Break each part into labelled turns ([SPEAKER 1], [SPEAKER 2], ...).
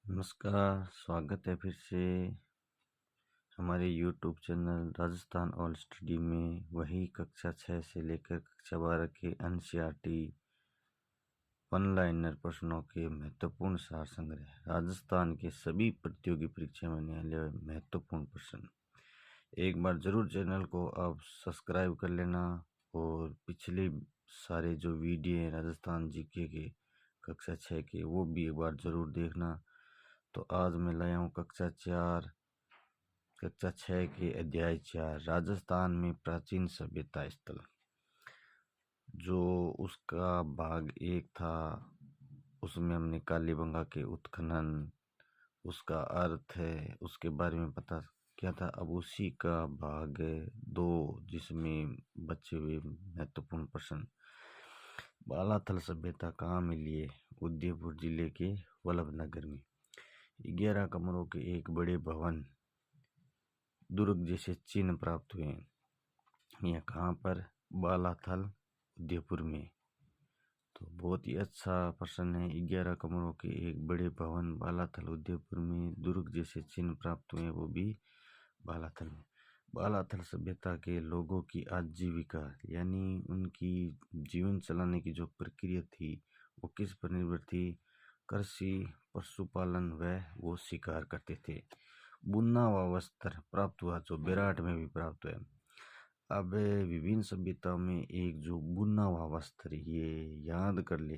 [SPEAKER 1] नमस्कार, स्वागत है फिर से हमारे YouTube channel Rajasthan all study में। वही कक्षा 6 से लेकर कक्षा 12 के एनसीईआरटी वन लाइनर प्रश्नों के महत्वपूर्ण सार संग्रह, राजस्थान के सभी प्रतियोगी परीक्षा में आने वाले महत्वपूर्ण प्रश्न। एक बार जरूर चैनल को आप सब्सक्राइब कर लेना और पिछले सारे जो वीडियो हैं राजस्थान जीके के कक्षा 6 के, वो भी एक बार जरूर देखना। तो आज मैं लाया हूँ कक्षा 6 के अध्याय 4, राजस्थान में प्राचीन सभ्यता स्थल। जो उसका भाग 1 था, उसमें हमने कालीबंगा के उत्खनन, उसका अर्थ है, उसके बारे में पता क्या था। अब उसी का भाग 2, जिसमें बचे हुए महत्वपूर्ण प्रश्न। बालाथल सभ्यता कहाँ मिली है? उदयपुर जिले के वल्लभनगर में। 11 कमरों के एक बड़े भवन, दुर्ग जैसे चिन्ह प्राप्त हुए हैं। यह कहाँ पर? बालाथल, उदयपुर में। तो बहुत ही अच्छा प्रश्न है। 11 कमरों के एक बड़े भवन बालाथल उदयपुर में, दुर्ग जैसे चिन्ह प्राप्त हुए, वो भी बालाथल में। बालाथल सभ्यता के लोगों की आजीविका यानी उनकी जीवन चलाने की जो प्रक्रिया थी वो किस पर निर्भर थी? कृषि, पशुपालन व वो शिकार करते थे। बुना हुआ वस्त्र प्राप्त हुआ, जो बेराट में भी प्राप्त हुआ। अब विभिन्न सभ्यताओं में एक जो बुना हुआ वस्त्र, ये याद कर ले,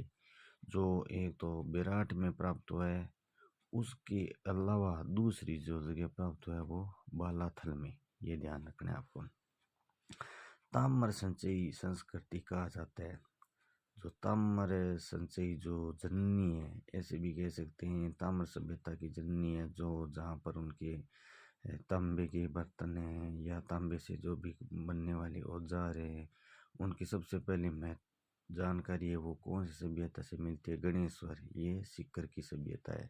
[SPEAKER 1] जो एक तो बेराट में प्राप्त हुआ है, उसके अलावा दूसरी जो जगह प्राप्त हुआ है वो बालाथल में। ये ध्यान रखना है आपको। ताम्र संचयी संस्कृति कहा जाता है। जो ताम्र संचयी जो जननी है, ऐसे भी कह सकते हैं, ताम्र सभ्यता की जननी है, जो जहाँ पर उनके तांबे के बर्तन हैं या तांबे से जो भी बनने वाले औजार हैं, उनकी सबसे पहले मैं जानकारी है वो कौन सी सभ्यता से मिलती है? गणेश्वर, ये सीकर की सभ्यता है।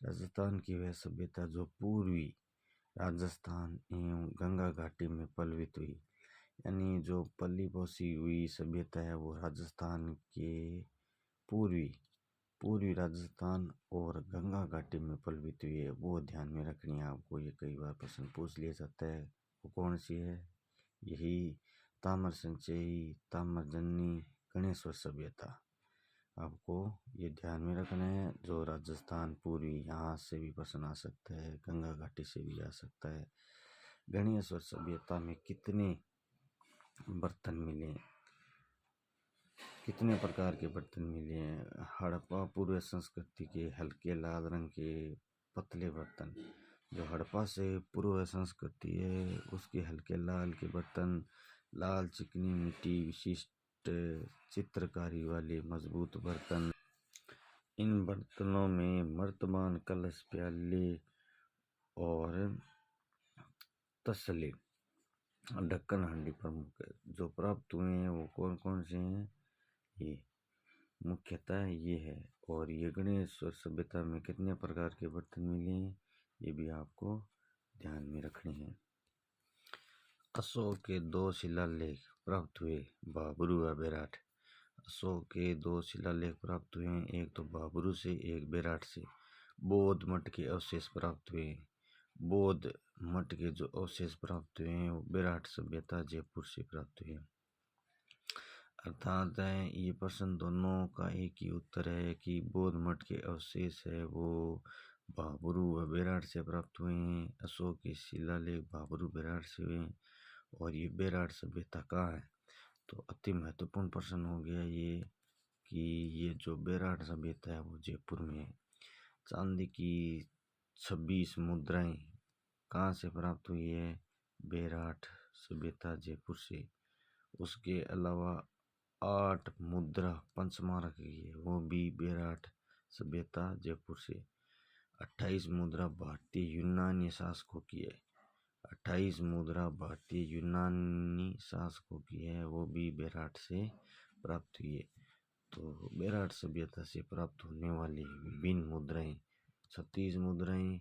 [SPEAKER 1] राजस्थान की वह सभ्यता जो पूर्वी राजस्थान एवं गंगा घाटी में पल्वित हुई, यानी जो पली पोसी हुई सभ्यता है वो राजस्थान के पूर्वी राजस्थान और गंगा घाटी में पल्वित हुई है। वो ध्यान में रखनी है आपको। ये कई बार प्रश्न पूछ लिया जाता है। वो कौन सी है? यही ताम्र संचयी, ताम्रजन्य, गणेश्वर सभ्यता। आपको ये ध्यान में रखना है। जो राजस्थान पूर्वी, यहाँ से भी प्रश्न आ सकता है, गंगा घाटी से भी आ सकता है। गणेश्वर सभ्यता में कितने बर्तन मिले? कितने प्रकार के बर्तन मिले हैं? हड़प्पा पूर्व संस्कृति के हल्के लाल रंग के पतले बर्तन। जो हड़प्पा से पूर्व संस्कृति है उसके हल्के लाल के बर्तन, लाल चिकनी मिट्टी, विशिष्ट चित्रकारी वाले मजबूत बर्तन। इन बर्तनों में मर्तमान, कलश, प्याले और तसले, ढक्कन, हांडी प्रमुख है। जो प्राप्त हुए हैं वो कौन कौन से हैं? ये मुख्यतः ये है। और ये गणेश्वर सभ्यता में कितने प्रकार के बर्तन मिले हैं, ये भी आपको ध्यान में रखने हैं। अशोक के 2 शिलालेख प्राप्त हुए, बाबरू व बेराट। अशोक के 2 शिलालेख प्राप्त हुए हैं, एक तो बाबरू से, एक बेराट से। बौद्ध मठ के अवशेष प्राप्त हुए। बौद्ध मठ के जो अवशेष प्राप्त हुए हैं वो बेराट सभ्यता जयपुर से प्राप्त हुए। अर्थात ये प्रश्न दोनों का एक ही उत्तर है कि बौद्ध मठ के अवशेष है वो बाबरू व बेराट से प्राप्त हुए हैं। अशोक के शिलालेख बाबरू बेराट से हुए हैं। और ये बेराट सभ्यता कहाँ है? तो अति महत्वपूर्ण प्रश्न हो गया ये कि ये जो बेराट सभ्यता है वो जयपुर में है। चांदी की 26 मुद्राएं कहाँ से प्राप्त हुई है? बेराट सभ्यता जयपुर से। उसके अलावा 8 मुद्रा पंचमार्क की है, वो भी बेराट सभ्यता जयपुर से। 28 मुद्रा भारतीय यूनानी शासकों की है। 28 मुद्रा भारतीय यूनानी शासकों की है, वो भी बेराट से प्राप्त हुई है। तो बेराट सभ्यता से प्राप्त होने वाली विभिन्न मुद्राएं, 36 मुद्राएं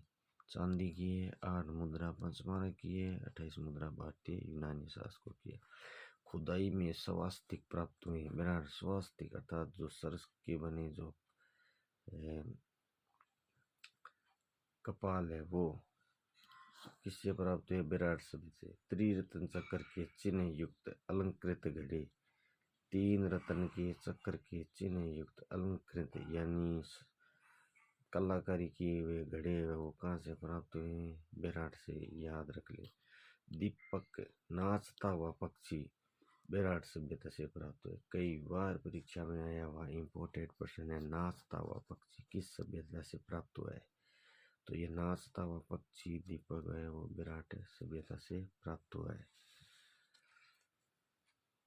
[SPEAKER 1] चांदी की है, 8 मुद्रा पंचमार्क की है, 28 मुद्रा भारतीय यूनानी शासकों की है। खुदाई में स्वास्तिक प्राप्त हुए। बेराट स्वास्तिक अर्थात जो सरस के बने जो कपाल है वो किससे प्राप्त हुए? विराट शब्द से। त्रिरत्न चक्र के चिन्ह युक्त अलंकृत घड़े, 3 रत्न के चक्र के चिन्ह युक्त अलंकृत यानी कलाकारी किए हुए घड़े वो कहाँ से प्राप्त हुए? विराट से, याद रख ले। दीपक, नाचता हुआ पक्षी, विराट सभ्यता से प्राप्त हुए। कई बार परीक्षा में आया हुआ इम्पोर्टेंट प्रश्न है, नाचता हुआ पक्षी किस सभ्यता से प्राप्त हुआ है? तो ये नाचता हुआ पक्षी दीपक है वो विराट सभ्यता से प्राप्त हुआ है।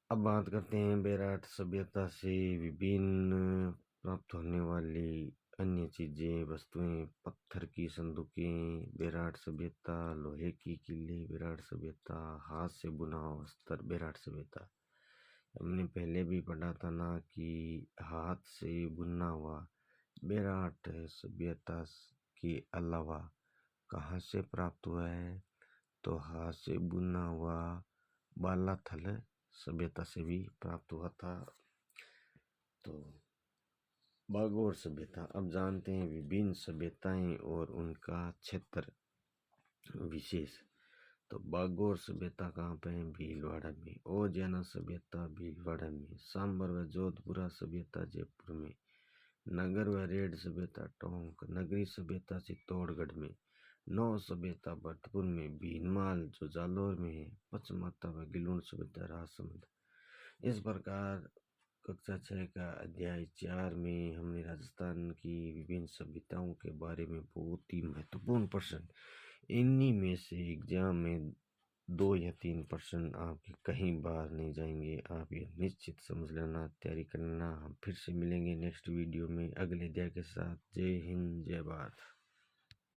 [SPEAKER 1] अब बात करते हैं विराट सभ्यता से विभिन्न प्राप्त होने वाली अन्य चीजें, वस्तुएं। पत्थर की संदूकें विराट सभ्यता, लोहे की किले विराट सभ्यता, हाथ से बुना हुआ वस्त्र विराट सभ्यता। हमने पहले भी पढ़ा था ना कि हाथ से बुना हुआ विराट सभ्यता के अलावा कहाँ से प्राप्त हुआ है? तो हाथ से बुना हुआ बालाथल सभ्यता से भी प्राप्त हुआ था। तो बागोर सभ्यता। अब जानते हैं विभिन्न सभ्यताएं और उनका क्षेत्र विशेष। तो बागोर सभ्यता कहाँ पे है? भीलवाड़ा में। ओजियाना सभ्यता भीलवाड़ा में। सांबर व जोधपुरा सभ्यता जयपुर में। नगर व रेड सभ्यता टोंक। नगरी सभ्यता चित्तौड़गढ़ में। नौ सभ्यता भरतपुर में। भीनमाल जो जालौर में है। पचमाता व गिलून सभ्यता राजसमंद। इस प्रकार कक्षा 6 का अध्याय 4 में हमने राजस्थान की विभिन्न सभ्यताओं के बारे में बहुत ही महत्वपूर्ण प्रश्न, इन्हीं में से एग्जाम में 2 या 3 प्रश्न आपके कहीं बाहर नहीं जाएंगे। आप ये निश्चित समझ लेना, तैयारी करना। हम फिर से मिलेंगे नेक्स्ट वीडियो में अगले अध्याय के साथ। जय हिंद, जय भारत।